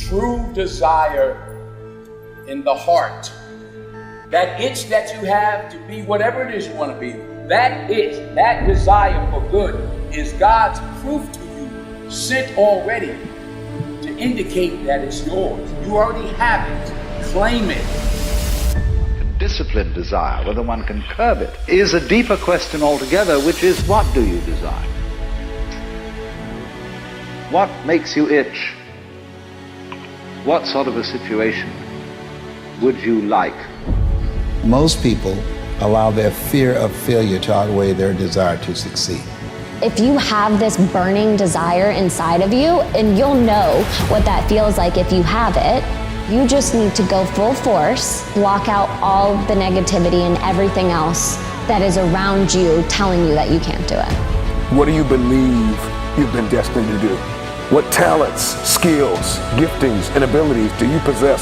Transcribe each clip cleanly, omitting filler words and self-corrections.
true desire in the heart. That itch that you have to be whatever it is you want to be, that itch, that desire for good is God's proof to you, sent already to indicate that it's yours. You already have it. Claim it. Disciplined desire, whether one can curb it, is a deeper question altogether, which is, what do you desire? What makes you itch? What sort of a situation would you like? Most people allow their fear of failure to outweigh their desire to succeed. If you have this burning desire inside of you, and you'll know what that feels like if you have it, you just need to go full force, block out all the negativity and everything else that is around you telling you that you can't do it. What do you believe you've been destined to do? What talents, skills, giftings, and abilities do you possess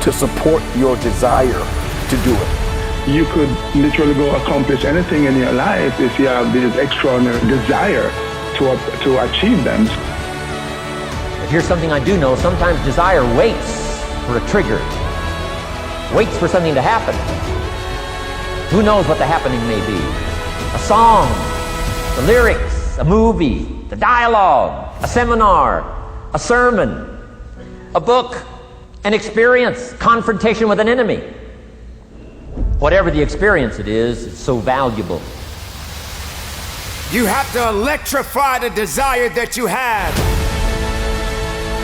to support your desire to do it? You could literally go accomplish anything in your life if you have this extraordinary desire to achieve them. But here's something I do know, sometimes desire waits for a trigger, waits for something to happen. Who knows what the happening may be? A song, the lyrics, a movie, the dialogue, a seminar, a sermon, a book, an experience, confrontation with an enemy. Whatever the experience it is, it's so valuable. You have to electrify the desire that you have.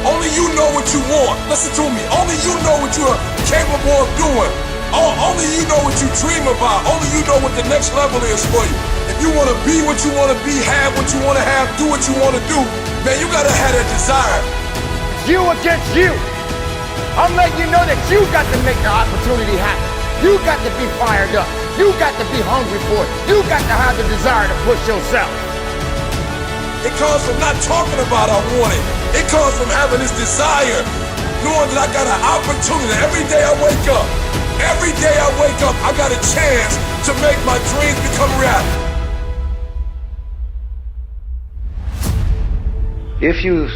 Only you know what you want. Listen to me. Only you know what you are capable of doing. Only you know what you dream about. Only you know what the next level is for you. If you want to be what you want to be, have what you want to have, do what you want to do, man, you got to have that desire. You against you. I'm letting you know that you got to make the opportunity happen. You got to be fired up. You got to be hungry for it. You got to have the desire to push yourself. It comes from not talking about I want it. It comes from having this desire, knowing that I got an opportunity. Every day I wake up, I got a chance to make my dreams become reality. If you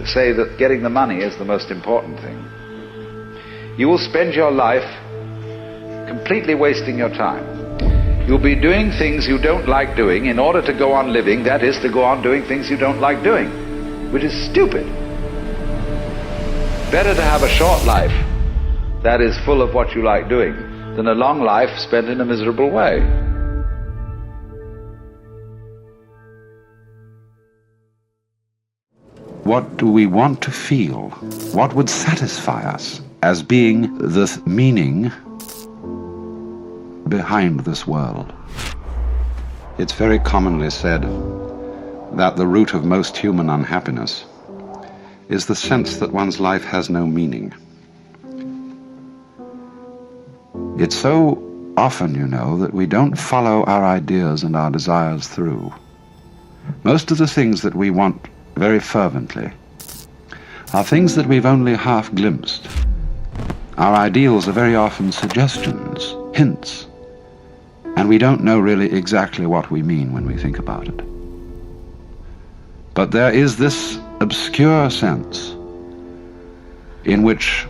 say that getting the money is the most important thing, you will spend your life completely wasting your time. You'll be doing things you don't like doing in order to go on living, that is, to go on doing things you don't like doing, which is stupid. Better to have a short life that is full of what you like doing than a long life spent in a miserable way. What do we want to feel? What would satisfy us as being the meaning behind this world? It's very commonly said that the root of most human unhappiness is the sense that one's life has no meaning. It's so often, you know, that we don't follow our ideas and our desires through. Most of the things that we want very fervently are things that we've only half glimpsed. Our ideals are very often suggestions, hints, and we don't know really exactly what we mean when we think about it. But there is this obscure sense in which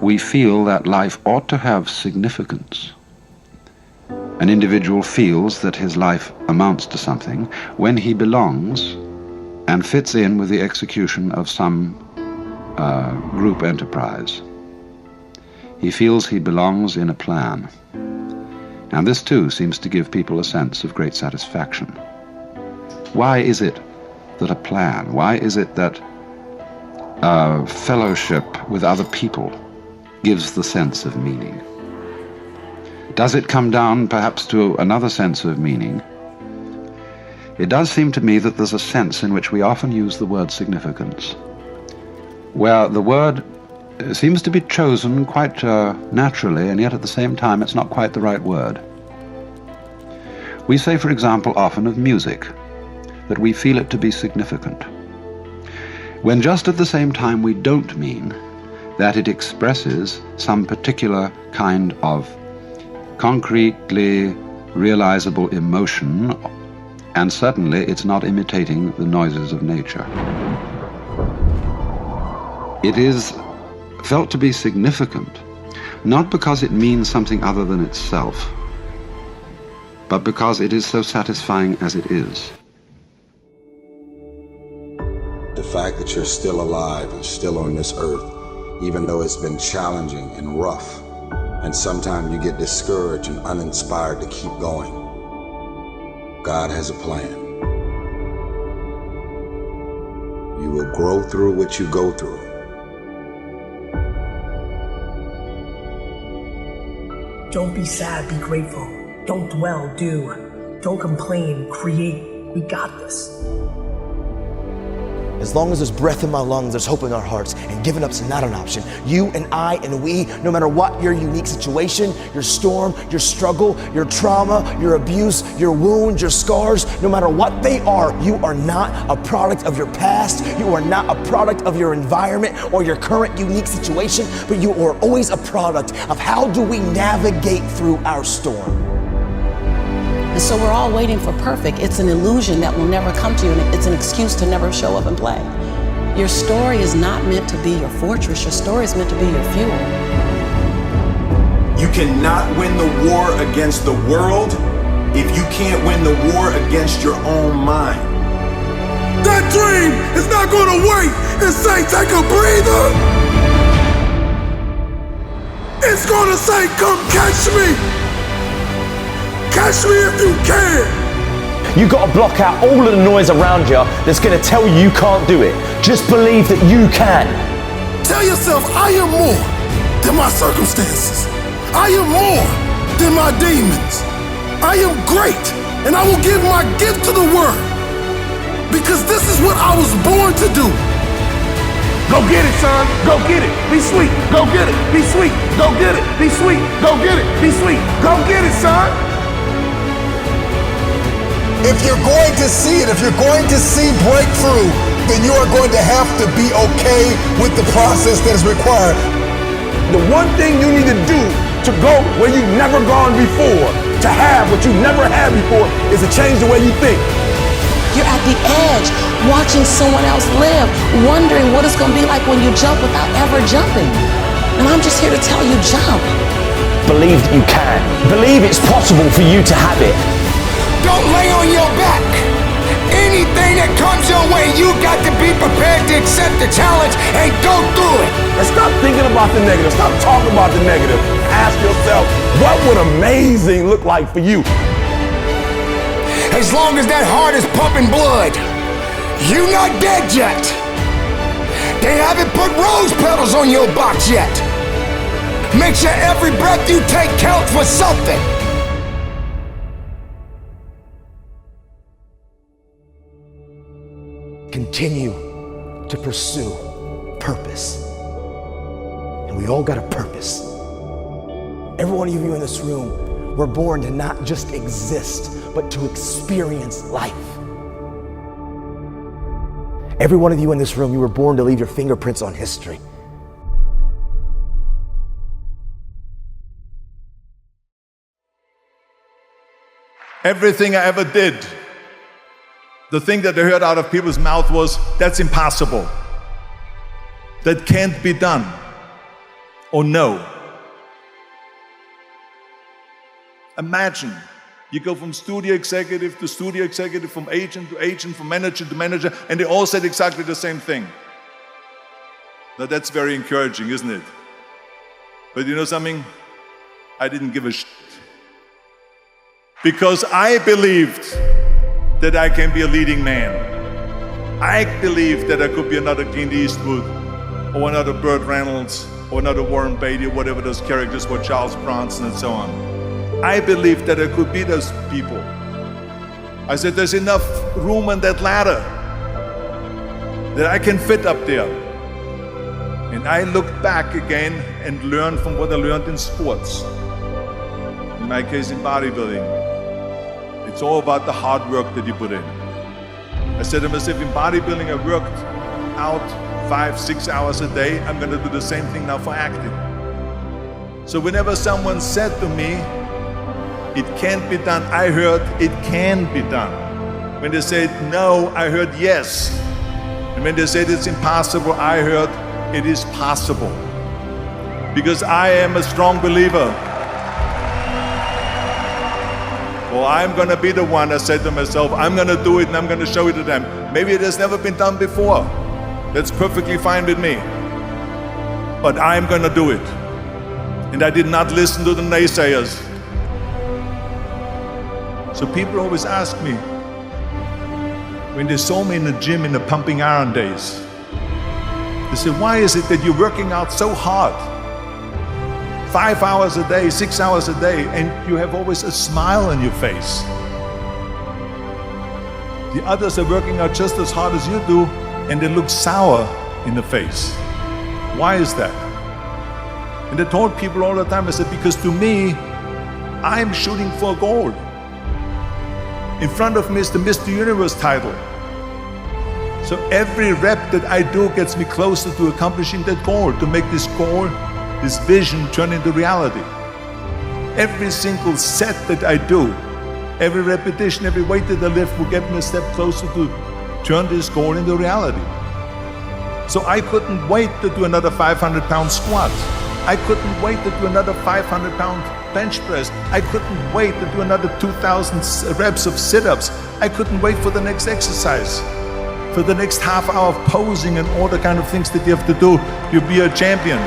we feel that life ought to have significance. An individual feels that his life amounts to something when he belongs and fits in with the execution of some group enterprise. He feels he belongs in a plan. And this too seems to give people a sense of great satisfaction. Why is it that a plan, why is it that fellowship with other people gives the sense of meaning? Does it come down perhaps to another sense of meaning? It does seem to me that there's a sense in which we often use the word significance, where the word seems to be chosen quite naturally, and yet at the same time it's not quite the right word. We say, for example, often of music, that we feel it to be significant, when just at the same time we don't mean that it expresses some particular kind of concretely realizable emotion, and certainly it's not imitating the noises of nature. It is felt to be significant, not because it means something other than itself, but because it is so satisfying as it is. The fact that you're still alive and still on this earth, even though it's been challenging and rough, and sometimes you get discouraged and uninspired to keep going. God has a plan. You will grow through what you go through. Don't be sad, be grateful. Don't dwell, do. Don't complain, create. We got this. As long as there's breath in my lungs, there's hope in our hearts, and giving up's not an option. You and I and we, no matter what your unique situation, your storm, your struggle, your trauma, your abuse, your wounds, your scars, no matter what they are, you are not a product of your past. You are not a product of your environment or your current unique situation, but you are always a product of how do we navigate through our storm. And so we're all waiting for perfect. It's an illusion that will never come to you, and it's an excuse to never show up and play. Your story is not meant to be your fortress. Your story is meant to be your fuel. You cannot win the war against the world if you can't win the war against your own mind. That dream is not going to wait and say, take a breather. It's going to say, come catch me. Catch me if you can. You got to block out all of the noise around you that's going to tell you you can't do it. Just believe that you can. Tell yourself, I am more than my circumstances. I am more than my demons. I am great, and I will give my gift to the world, because this is what I was born to do. Go get it, son. Go get it. Be sweet. Go get it. Be sweet. Go get it. Be sweet. Go get it. Be sweet. Go get it, son. If you're going to see it, if you're going to see breakthrough, then you are going to have to be okay with the process that is required. The one thing you need to do to go where you've never gone before, to have what you never had before, is to change the way you think. You're at the edge, watching someone else live, wondering what it's going to be like when you jump without ever jumping. And I'm just here to tell you, jump. Believe that you can. Believe it's possible for you to have it. Don't lay on your back. Anything that comes your way, you got to be prepared to accept the challenge and go through it. And stop thinking about the negative. Stop talking about the negative. Ask yourself, what would amazing look like for you? As long as that heart is pumping blood, you're not dead yet. They haven't put rose petals on your box yet. Make sure every breath you take counts for something. Continue to pursue purpose. And we all got a purpose. Every one of you in this room, we're born to not just exist, but to experience life. Every one of you in this room, you were born to leave your fingerprints on history. Everything I ever did, the thing that I heard out of people's mouth was, that's impossible. That can't be done. Or no. Imagine, you go from studio executive to studio executive, from agent to agent, from manager to manager, and they all said exactly the same thing. Now that's very encouraging, isn't it? But you know something? I didn't give a shit. Because I believed that I can be a leading man. I believed that I could be another Clint Eastwood, or another Burt Reynolds, or another Warren Beatty, or whatever those characters were, Charles Bronson and so on. I believed that I could be those people. I said, there's enough room on that ladder that I can fit up there. And I looked back again and learned from what I learned in sports. In my case, in bodybuilding. It's all about the hard work that you put in. I said to myself, in bodybuilding, I worked out 5-6 hours a day. I'm going to do the same thing now for acting. So whenever someone said to me, it can't be done, I heard it can be done. When they said no, I heard yes. And when they said it's impossible, I heard it is possible. Because I am a strong believer. Well, I'm gonna be the one, I said to myself, I'm gonna do it and I'm gonna show it to them. Maybe it has never been done before. That's perfectly fine with me. But I'm gonna do it. And I did not listen to the naysayers. So people always ask me, when they saw me in the gym in the pumping iron days, they said, why is it that you're working out so hard? 5 hours a day, 6 hours a day, and you have always a smile on your face. The others are working out just as hard as you do, and they look sour in the face. Why is that? And I told people all the time, I said, because to me, I'm shooting for a goal. In front of me is the Mr. Universe title. So every rep that I do gets me closer to accomplishing that goal, to make this goal, this vision turn into reality. Every single set that I do, every repetition, every weight that I lift will get me a step closer to turn this goal into reality. So I couldn't wait to do another 500-pound squat. I couldn't wait to do another 500-pound bench press. I couldn't wait to do another 2,000 reps of sit-ups. I couldn't wait for the next exercise, for the next half hour of posing and all the kind of things that you have to do to be a champion.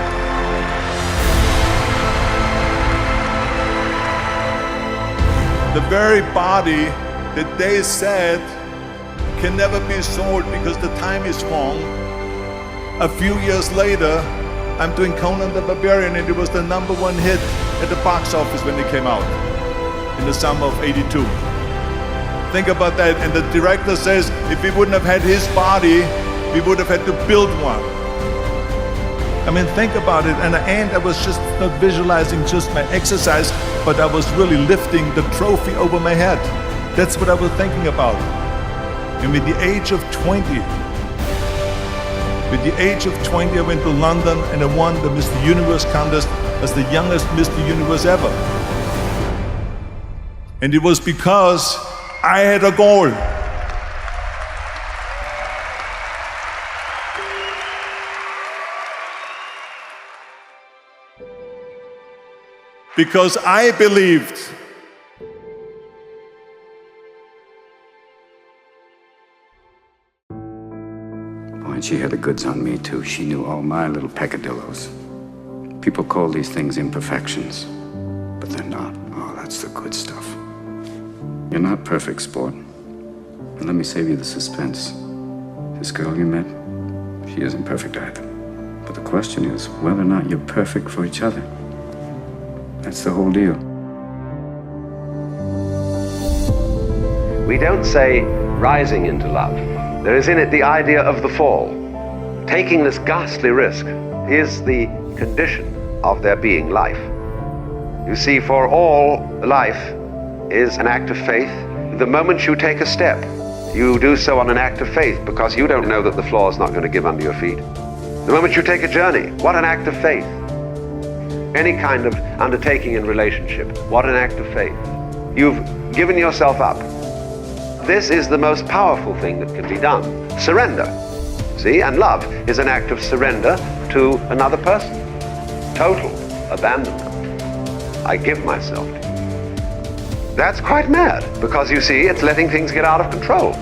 The very body that they said can never be sold because the time is wrong. A few years later, I'm doing Conan the Barbarian, and it was the #1 hit at the box office when it came out in the summer of '82. Think about that. And the director says, if we wouldn't have had his body, we would have had to build one. I mean, think about it. And at the end, I was just not visualizing just my exercise, but I was really lifting the trophy over my head. That's what I was thinking about. And with the age of 20, I went to London and I won the Mr. Universe contest as the youngest Mr. Universe ever. And it was because I had a goal. Because I believed. Boy, and she had the goods on me too. She knew all my little peccadillos. People call these things imperfections, but they're not. Oh, that's the good stuff. You're not perfect, sport. And let me save you the suspense. This girl you met, she isn't perfect either. But the question is whether or not you're perfect for each other. That's the whole deal. We don't say rising into love. There is in it the idea of the fall. Taking this ghastly risk is the condition of there being life. You see, for all, life is an act of faith. The moment you take a step, you do so on an act of faith because you don't know that the floor is not going to give under your feet. The moment you take a journey, what an act of faith. Any kind of undertaking in relationship, what an act of faith. You've given yourself up. This is the most powerful thing that can be done. Surrender. See, and love is an act of surrender to another person. Total abandonment. I give myself to you. That's quite mad, because you see, it's letting things get out of control.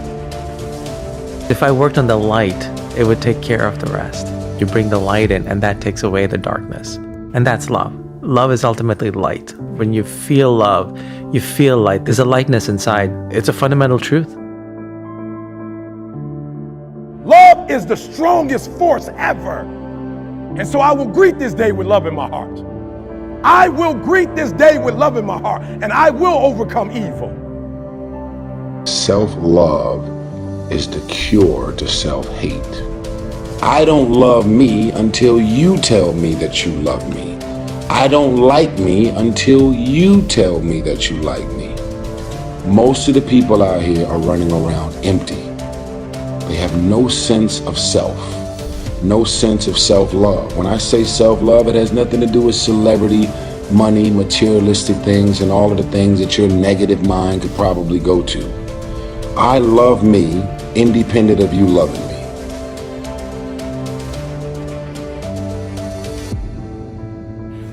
If I worked on the light, it would take care of the rest. You bring the light in, and that takes away the darkness. And that's love. Love is ultimately light. When you feel love, you feel light. There's a lightness inside. It's a fundamental truth. Love is the strongest force ever. And so I will greet this day with love in my heart. I will greet this day with love in my heart, and I will overcome evil. Self-love is the cure to self-hate. I don't love me until you tell me that you love me. I don't like me until you tell me that you like me. Most of the people out here are running around empty. They have no sense of self, no sense of self-love. When I say self-love, it has nothing to do with celebrity, money, materialistic things, and all of the things that your negative mind could probably go to. I love me independent of you loving me.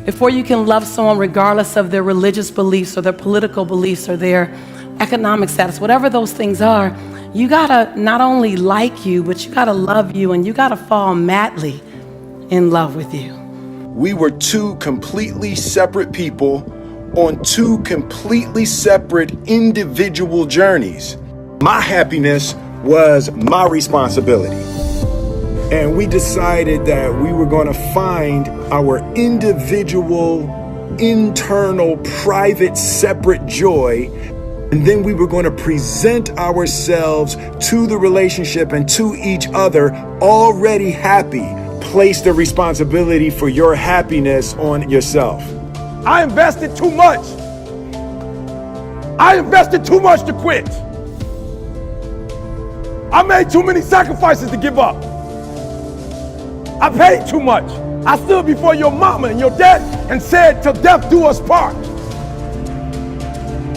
Before you can love someone regardless of their religious beliefs or their political beliefs or their economic status, whatever those things are, you gotta not only like you, but you gotta love you, and you gotta fall madly in love with you. We were two completely separate people on two completely separate individual journeys. My happiness was my responsibility. And we decided that we were going to find our individual, internal, private, separate joy. And then we were going to present ourselves to the relationship and to each other already happy. Place the responsibility for your happiness on yourself. I invested too much. I invested too much to quit. I made too many sacrifices to give up. I paid too much. I stood before your mama and your dad and said, till death do us part.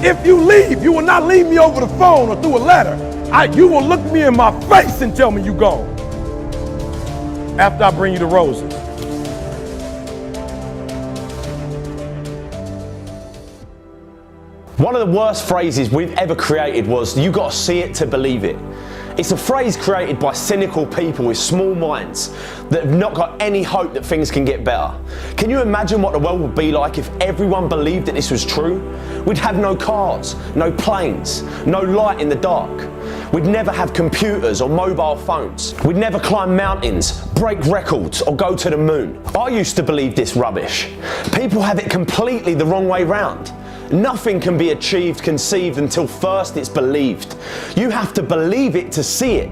If you leave, you will not leave me over the phone or through a letter. You will look me in my face and tell me you gone. After I bring you the roses. One of the worst phrases we've ever created was, "You gotta see it to believe it." It's a phrase created by cynical people with small minds that have not got any hope that things can get better. Can you imagine what the world would be like if everyone believed that this was true? We'd have no cars, no planes, no light in the dark. We'd never have computers or mobile phones. We'd never climb mountains, break records, or go to the moon. I used to believe this rubbish. People have it completely the wrong way round. Nothing can be achieved, conceived until first it's believed. You have to believe it to see it.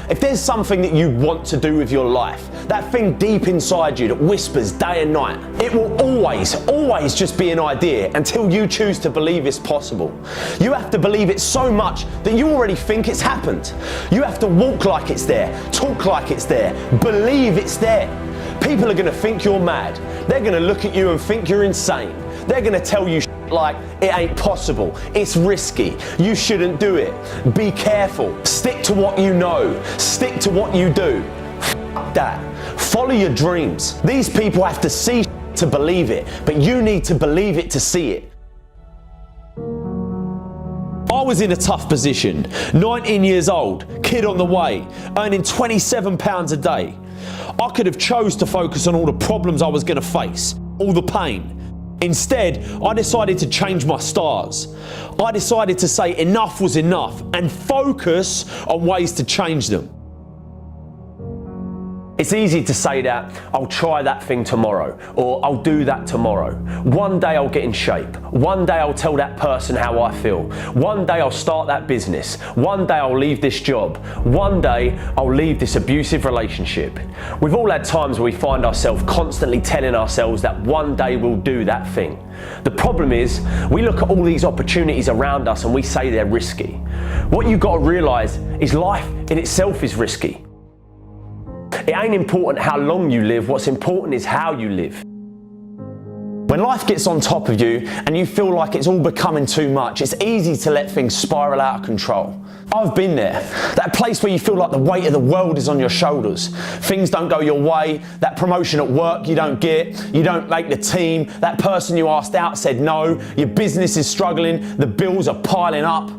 If there's something that you want to do with your life, that thing deep inside you that whispers day and night, it will always just be an idea until you choose to believe it's possible. You have to believe it so much that you already think it's happened. You have to walk like it's there, talk like it's there, believe it's there. People are going to think you're mad. They're going to look at you and think you're insane. They're going to tell you like it ain't possible, it's risky, you shouldn't do it, be careful, stick to what you know, stick to what you do. F that. Follow your dreams. These people have to see to believe it, but you need to believe it to see it. I was in a tough position, 19 years old, kid on the way, earning £27 a day. I could have chose to focus on all the problems I was going to face, all the pain. Instead, I decided to change my stars. I decided to say enough was enough and focus on ways to change them. It's easy to say that, I'll try that thing tomorrow, or I'll do that tomorrow. One day I'll get in shape. One day I'll tell that person how I feel. One day I'll start that business. One day I'll leave this job. One day I'll leave this abusive relationship. We've all had times where we find ourselves constantly telling ourselves that one day we'll do that thing. The problem is, we look at all these opportunities around us and we say they're risky. What you've got to realise is life in itself is risky. It ain't important how long you live, what's important is how you live. When life gets on top of you and you feel like it's all becoming too much, it's easy to let things spiral out of control. I've been there. That place where you feel like the weight of the world is on your shoulders. Things don't go your way, that promotion at work you don't get, you don't make the team, that person you asked out said no, your business is struggling, the bills are piling up.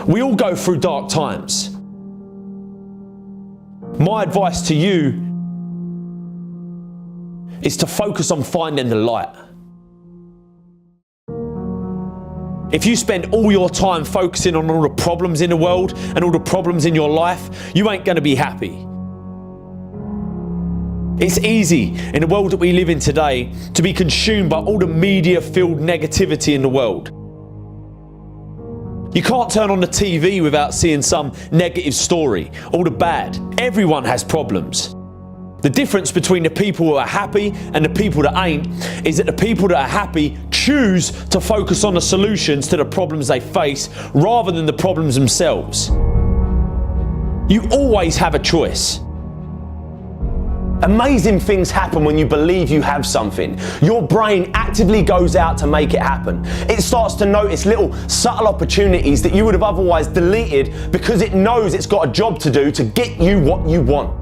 We all go through dark times. My advice to you is to focus on finding the light. If you spend all your time focusing on all the problems in the world and all the problems in your life, you ain't going to be happy. It's easy in the world that we live in today to be consumed by all the media-filled negativity in the world. You can't turn on the TV without seeing some negative story, all the bad. Everyone has problems. The difference between the people who are happy and the people that ain't is that the people that are happy choose to focus on the solutions to the problems they face rather than the problems themselves. You always have a choice. Amazing things happen when you believe you have something. Your brain actively goes out to make it happen. It starts to notice little subtle opportunities that you would have otherwise deleted because it knows it's got a job to do to get you what you want.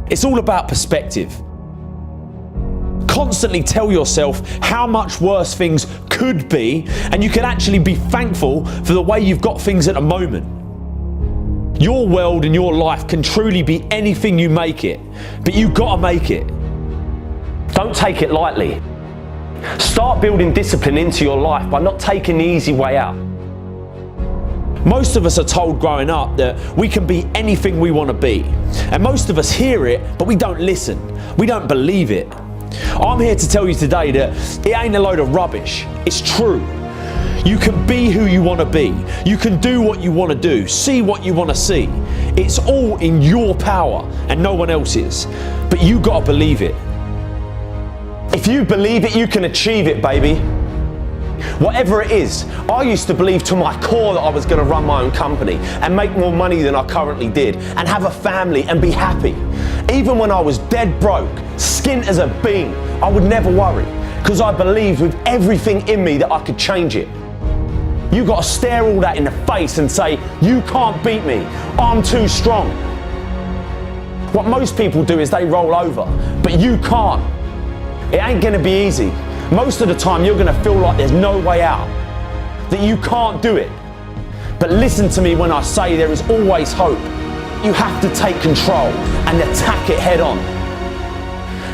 It's all about perspective. constantly tell yourself how much worse things could be, and you can actually be thankful for the way you've got things at the moment. Your world and your life can truly be anything you make it, but you've got to make it. Don't take it lightly. Start building discipline into your life by not taking the easy way out. Most of us are told growing up that we can be anything we want to be. And most of us hear it, but we don't listen. We don't believe it. I'm here to tell you today that it ain't a load of rubbish. It's true. You can be who you want to be. You can do what you want to do. See what you want to see. It's all in your power and no one else's. But you got to believe it. If you believe it, you can achieve it, baby. Whatever it is, I used to believe to my core that I was going to run my own company and make more money than I currently did and have a family and be happy. Even when I was dead broke, skint as a bean, I would never worry because I believed with everything in me that I could change it. You got to stare all that in the face and say, you can't beat me, I'm too strong. What most people do is they roll over, but you can't. It ain't going to be easy. Most of the time you're going to feel like there's no way out, that you can't do it. But listen to me when I say there is always hope. You have to take control and attack it head on.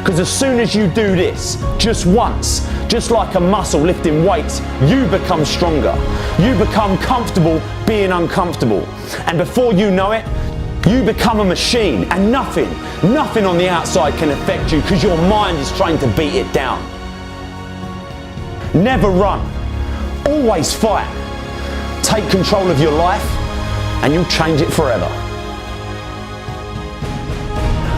Because as soon as you do this, just once, just like a muscle lifting weights, you become stronger. You become comfortable being uncomfortable. And before you know it, you become a machine, and nothing on the outside can affect you because your mind is trained to beat it down. Never run, always fight. Take control of your life and you'll change it forever.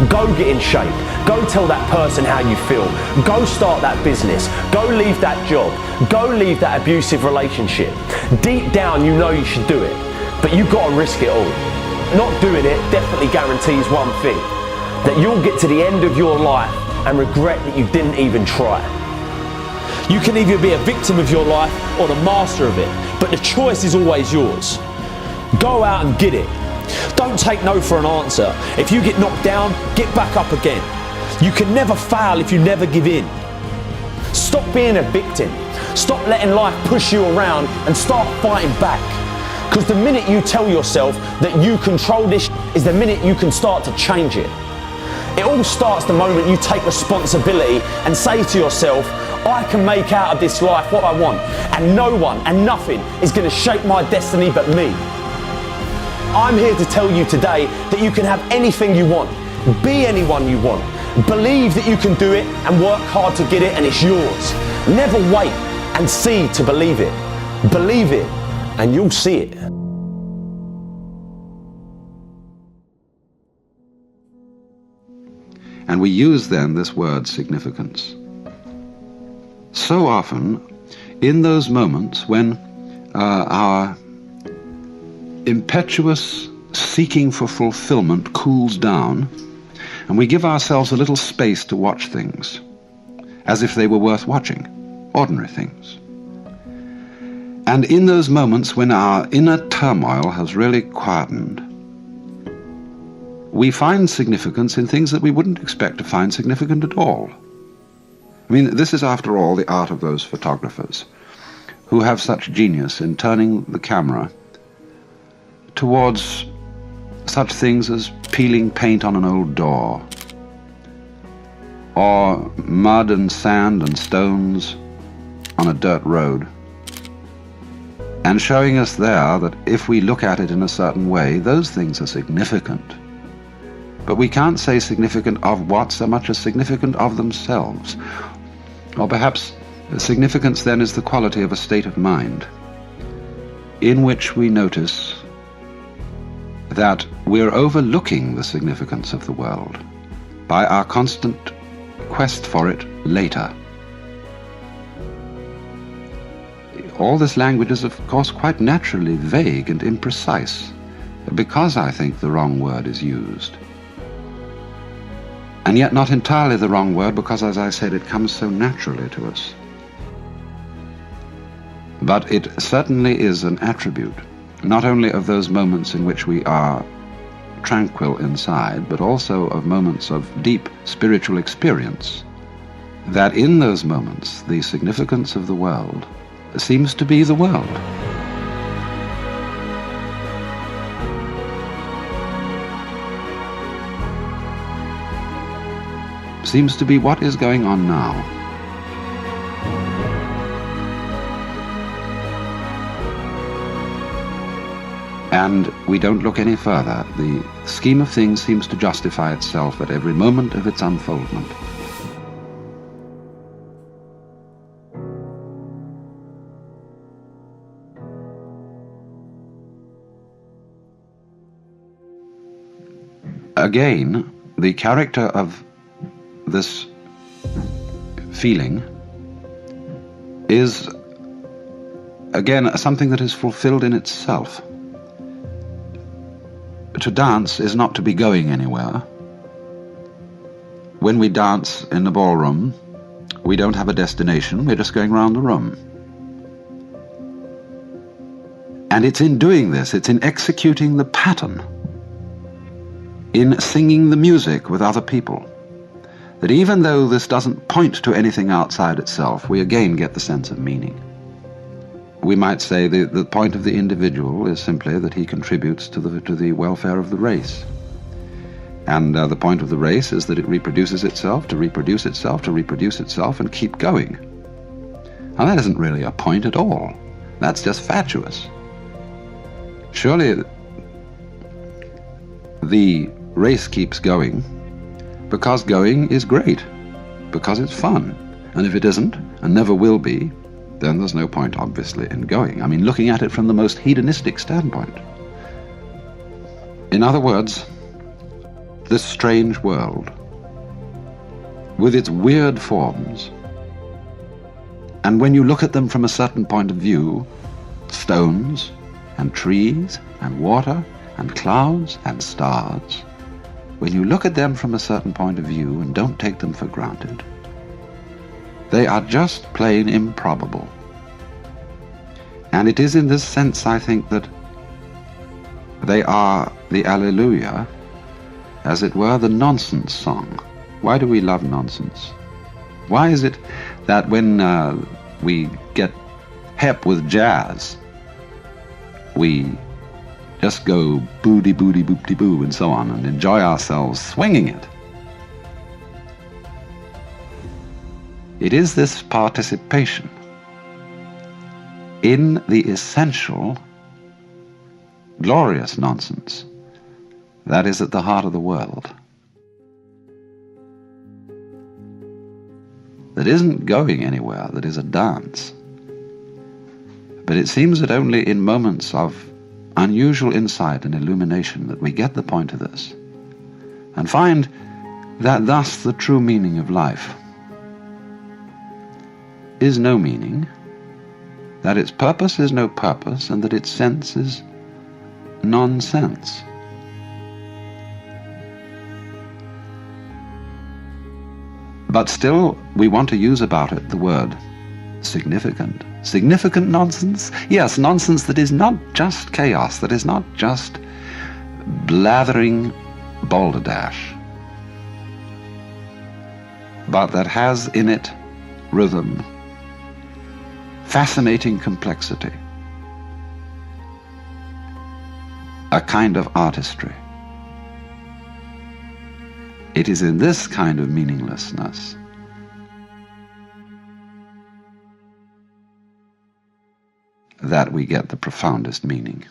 Go get in shape. Go tell that person how you feel. Go start that business. Go leave that job. Go leave that abusive relationship. Deep down you know you should do it, but you've got to risk it all. Not doing it definitely guarantees one thing, that you'll get to the end of your life and regret that you didn't even try. You can either be a victim of your life or the master of it, but the choice is always yours. Go out and get it. Don't take no for an answer. If you get knocked down, get back up again. You can never fail if you never give in. Stop being a victim. Stop letting life push you around and start fighting back. Because the minute you tell yourself that you control this is the minute you can start to change it. It all starts the moment you take responsibility and say to yourself, I can make out of this life what I want, and no one and nothing is going to shape my destiny but me. I'm here to tell you today that you can have anything you want, be anyone you want, believe that you can do it and work hard to get it, and it's yours. Never wait and see to believe it. Believe it and you'll see it. And we use then this word significance. So often, in those moments when our impetuous seeking for fulfillment cools down, and we give ourselves a little space to watch things, as if they were worth watching, ordinary things. And in those moments when our inner turmoil has really quietened, we find significance in things that we wouldn't expect to find significant at all. I mean, this is, after all, the art of those photographers who have such genius in turning the camera towards such things as peeling paint on an old door, or mud and sand and stones on a dirt road, and showing us there that if we look at it in a certain way, those things are significant. But we can't say significant of what so much as significant of themselves. Or perhaps significance then is the quality of a state of mind in which we notice that we're overlooking the significance of the world by our constant quest for it later. All this language is, of course, quite naturally vague and imprecise, because I think the wrong word is used. And yet not entirely the wrong word, because, as I said, it comes so naturally to us. But it certainly is an attribute, not only of those moments in which we are tranquil inside, but also of moments of deep spiritual experience, that in those moments the significance of the world seems to be the world. Seems to be what is going on now. And we don't look any further. The scheme of things seems to justify itself at every moment of its unfoldment. Again, the character of this feeling is, again, something that is fulfilled in itself. To dance is not to be going anywhere. When we dance in the ballroom, we don't have a destination, we're just going round the room. And it's in doing this, it's in executing the pattern, in singing the music with other people, that even though this doesn't point to anything outside itself, we again get the sense of meaning. We might say the point of the individual is simply that he contributes to the welfare of the race. And the point of the race is that it reproduces itself, to reproduce itself, to reproduce itself, and keep going. Now that isn't really a point at all. That's just fatuous. Surely the race keeps going because going is great, because it's fun. And if it isn't, and never will be, then there's no point, obviously, in going. I mean, looking at it from the most hedonistic standpoint. In other words, this strange world, with its weird forms, and when you look at them from a certain point of view, stones, and trees, and water, and clouds, and stars, when you look at them from a certain point of view and don't take them for granted, they are just plain improbable. And it is in this sense, I think, that they are the Alleluia, as it were, the nonsense song. Why do we love nonsense? Why is it that when we get hep with jazz, we just go booty booty boopty boo and so on and enjoy ourselves swinging it? It is this participation in the essential, glorious nonsense that is at the heart of the world, that isn't going anywhere, that is a dance. But it seems that only in moments of unusual insight and illumination that we get the point of this, and find that thus the true meaning of life is no meaning, that its purpose is no purpose, and that its sense is nonsense. But still, we want to use about it the word significant. Significant nonsense? Yes, nonsense that is not just chaos, that is not just blathering balderdash, but that has in it rhythm, fascinating complexity, a kind of artistry. It is in this kind of meaninglessness that we get the profoundest meaning.